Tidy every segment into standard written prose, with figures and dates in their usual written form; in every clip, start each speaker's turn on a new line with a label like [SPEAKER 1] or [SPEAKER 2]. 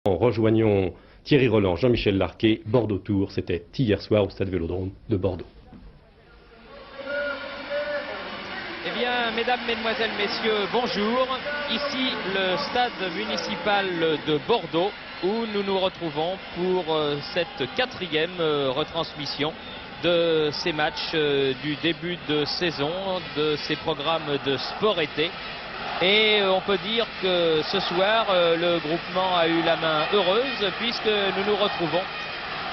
[SPEAKER 1] Rejoignons Thierry Roland, Jean-Michel Larquet, Bordeaux Tours, c'était hier soir au stade Vélodrome de Bordeaux.
[SPEAKER 2] Eh bien, mesdames, mesdemoiselles, messieurs, bonjour. Ici le stade municipal de Bordeaux où nous nous retrouvons pour cette quatrième retransmission de ces matchs du début de saison, de ces programmes de sport-été. Et on peut dire que ce soir, le groupement a eu la main heureuse puisque nous nous retrouvons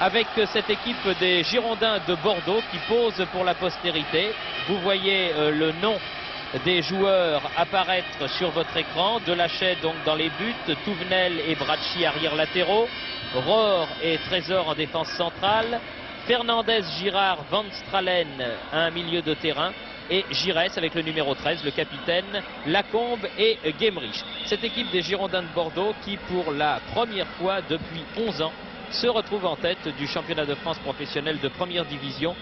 [SPEAKER 2] avec cette équipe des Girondins de Bordeaux qui pose pour la postérité. Vous voyez le nom des joueurs apparaître sur votre écran. Delachet donc dans les buts, Touvenel et Bracci arrière latéraux, Rohr et Trésor en défense centrale, Fernandez, Girard, Van Stralen un milieu de terrain et Giresse avec le numéro 13, le capitaine, Lacombe et Guémerich. Cette équipe des Girondins de Bordeaux qui pour la première fois depuis 11 ans se retrouve en tête du championnat de France professionnel de première division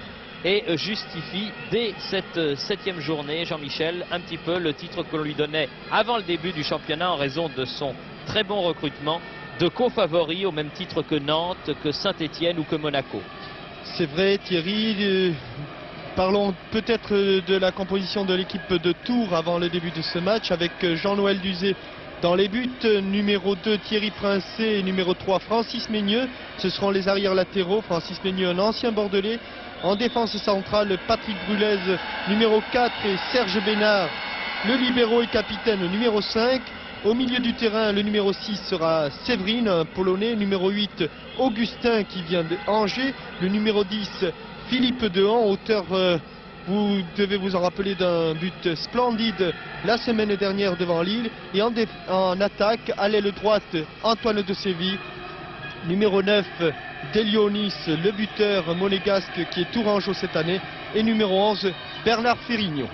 [SPEAKER 2] et justifie dès cette 7e journée, Jean-Michel, un petit peu le titre que l'on lui donnait avant le début du championnat en raison de son très bon recrutement de co-favoris au même titre que Nantes, que Saint-Étienne ou que Monaco.
[SPEAKER 3] C'est vrai, Thierry. Parlons peut-être de la composition de l'équipe de Tours avant le début de ce match avec Jean-Noël Duzé dans les buts, numéro 2 Thierry Princet et numéro 3 Francis Meigneux. Ce seront les arrières latéraux. Francis Meigneux, un ancien Bordelais. En défense centrale, Patrick Brulez, numéro 4 et Serge Bénard, le libéro et capitaine, numéro 5. Au milieu du terrain, le numéro 6 sera Séverine, un Polonais. Numéro 8, Augustin qui vient de Angers. Le numéro 10, Philippe Dehan, auteur, vous devez vous en rappeler d'un but splendide la semaine dernière devant Lille. Et en attaque, à l'aile droite, Antoine de Séville. Numéro 9, Delionis, le buteur monégasque qui est tourangeau cette année. Et numéro 11, Bernard Ferrigno.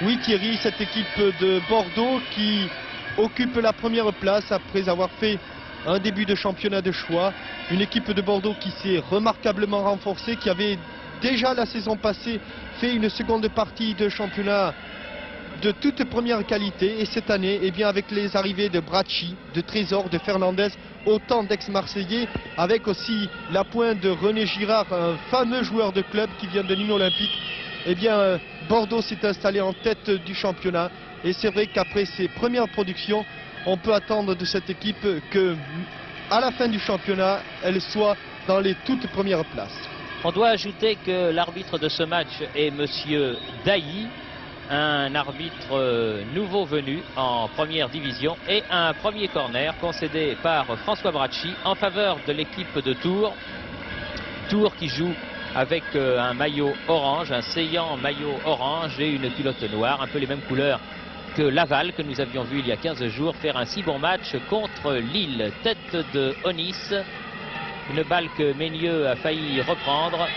[SPEAKER 3] Oui Thierry, cette équipe de Bordeaux qui occupe la première place après avoir fait un début de championnat de choix. Une équipe de Bordeaux qui s'est remarquablement renforcée, qui avait déjà la saison passée fait une seconde partie de championnat de toute première qualité. Et cette année, eh bien, avec les arrivées de Bracci, de Trésor, de Fernandez, autant d'ex-Marseillais, avec aussi la pointe de René Girard, un fameux joueur de club qui vient de Nîmes Olympique, eh bien, Bordeaux s'est installé en tête du championnat. Et c'est vrai qu'après ses premières productions, on peut attendre de cette équipe que, à la fin du championnat, elle soit dans les toutes premières places.
[SPEAKER 2] On doit ajouter que l'arbitre de ce match est monsieur Dailly, un arbitre nouveau venu en première division, et un premier corner concédé par François Bracci en faveur de l'équipe de Tours. Tours qui joue avec un maillot orange, un saillant maillot orange et une culotte noire, un peu les mêmes couleurs que Laval, que nous avions vu il y a 15 jours faire un si bon match contre Lille. Tête de Onis, une balle que Meigneux a failli reprendre.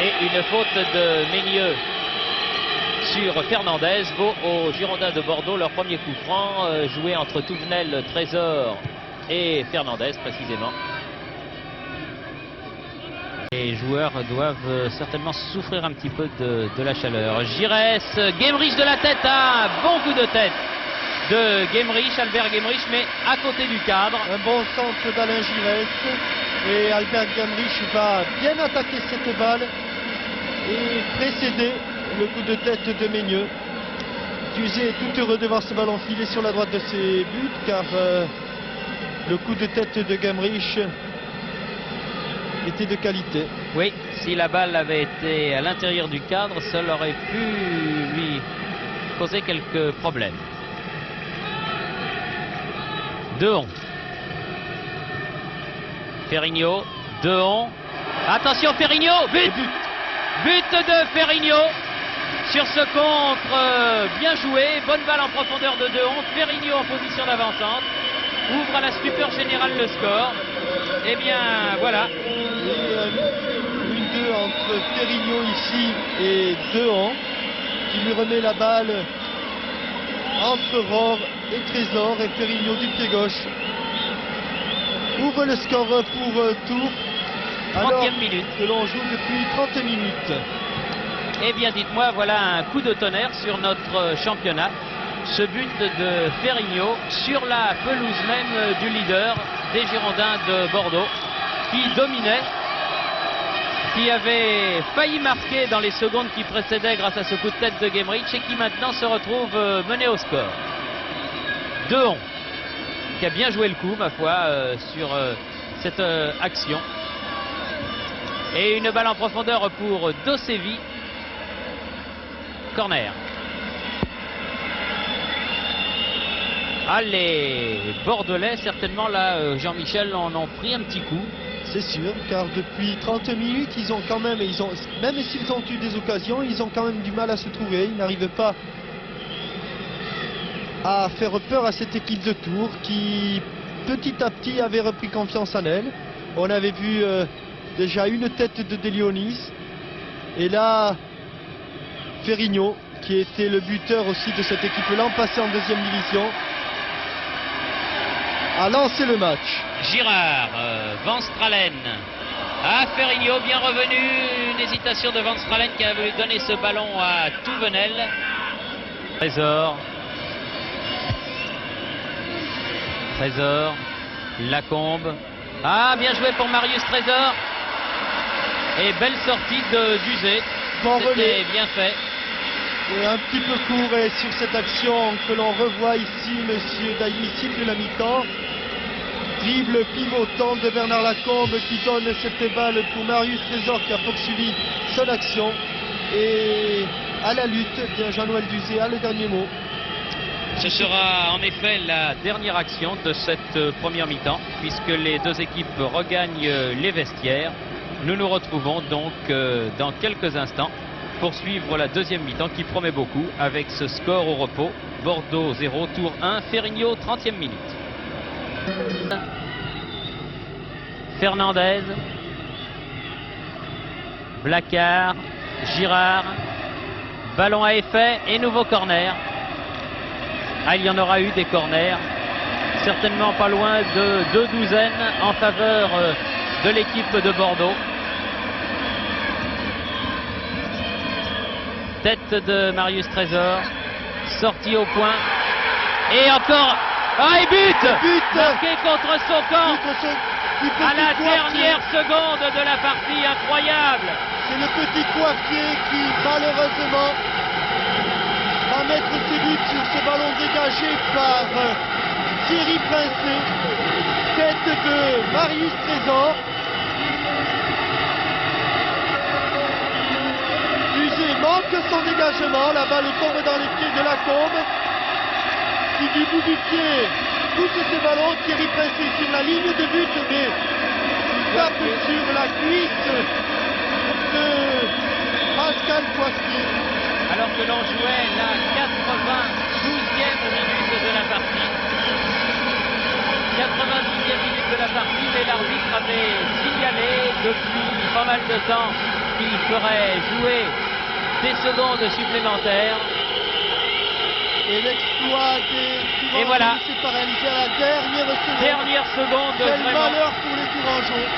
[SPEAKER 2] Et une faute de Meigneux sur Fernandez vaut aux Girondins de Bordeaux leur premier coup franc, joué entre Touvenel, Trésor et Fernandez précisément. Les joueurs doivent certainement souffrir un petit peu de la chaleur. Giresse, Guémerich de la tête, un bon coup de tête de Guémerich, Albert Guémerich, mais à côté du cadre.
[SPEAKER 3] Un bon centre d'Alain Giresse et Albert Guémerich va bien attaquer cette balle et précéder le coup de tête de Meigneux. Duzé est tout heureux de voir ce ballon filer sur la droite de ses buts car le coup de tête de Guémerich était de qualité.
[SPEAKER 2] Oui, si la balle avait été à l'intérieur du cadre, cela aurait pu lui poser quelques problèmes. Deon. Ferrigno. Deon. Attention Ferrigno. But. But de Ferrigno. Sur ce contre, bien joué. Bonne balle en profondeur de Deon. Ferrigno en position d'avant-centre. Ouvre à la stupeur générale le score. Eh bien, voilà.
[SPEAKER 3] Une 2 entre Ferrigno ici et Dehan qui lui remet la balle entre Rohr et Trésor, et Ferrigno du pied gauche ouvre le score pour Tours.
[SPEAKER 2] 30e minute.
[SPEAKER 3] Que l'on joue depuis 30 minutes.
[SPEAKER 2] Eh bien, dites-moi, voilà un coup de tonnerre sur notre championnat. ce but de Ferrigno sur la pelouse même du leader des Girondins de Bordeaux, qui dominait, qui avait failli marquer dans les secondes qui précédaient grâce à ce coup de tête de Gemrich et qui maintenant se retrouve mené au score. 2-11, qui a bien joué le coup, ma foi, sur cette action. Et une balle en profondeur pour Dosevi. Corner. Ah, les Bordelais, certainement là, Jean-Michel, en ont pris un petit coup.
[SPEAKER 3] C'est sûr, car depuis 30 minutes, ils ont quand même, même s'ils ont eu des occasions, ils ont quand même du mal à se trouver. Ils n'arrivent pas à faire peur à cette équipe de Tours qui, petit à petit, avait repris confiance en elle. On avait vu déjà une tête de Delionis. Et là, Ferrigno, qui était le buteur aussi de cette équipe l'an passé en deuxième division, a lancé le match.
[SPEAKER 2] Girard, Van Stralen. Ah, Ferrigno bien revenu. Une hésitation de Van Stralen qui a voulu donner ce ballon à Touvenel. Trésor. Trésor. Lacombe. Ah, bien joué pour Marius Trésor. Et belle sortie de Duzé. C'était bien fait.
[SPEAKER 3] Et un petit peu court et sur cette action que l'on revoit ici, monsieur Dailly siffle la mi-temps. Dribble pivotant de Bernard Lacombe qui donne cette balle pour Marius Trésor qui a poursuivi son action. Et à la lutte, bien Jean-Noël Duzé a le dernier mot.
[SPEAKER 2] Ce sera en effet la dernière action de cette première mi-temps, puisque les deux équipes regagnent les vestiaires. Nous nous retrouvons donc dans quelques instants pour suivre la deuxième mi-temps qui promet beaucoup avec ce score au repos. Bordeaux 0, Tours 1, Ferrigno 30e minute. Fernandez, Blacard, Girard, ballon à effet et nouveau corner. Ah, il y en aura eu des corners, certainement pas loin de 2 douzaines en faveur de l'équipe de Bordeaux. Tête de Marius Trésor, sortie au point et encore. Ah, et but marqué contre son camp à la dernière seconde de la partie, incroyable.
[SPEAKER 3] C'est le petit Coiffier qui malheureusement va mettre ses buts sur ce ballon dégagé par Thierry Princé. Tête de Marius Trésor. Duzé manque son dégagement, la balle tombe dans les pieds de Lacombe qui du bout du pied pousse ses ballons. Thierry Princé sur la ligne de but, mais tape sur la cuisse de Pascal Coiffier.
[SPEAKER 2] Alors que l'on jouait la 92e minute de la partie. 92e minute de la partie, mais l'arbitre avait signalé depuis pas mal de temps qu'il ferait jouer des secondes supplémentaires.
[SPEAKER 3] Et l'exploit des
[SPEAKER 2] voilà.
[SPEAKER 3] s'est paralysé à la dernière seconde.
[SPEAKER 2] Dernière seconde,
[SPEAKER 3] Quel
[SPEAKER 2] vraiment.
[SPEAKER 3] malheur pour les Tourangeaux.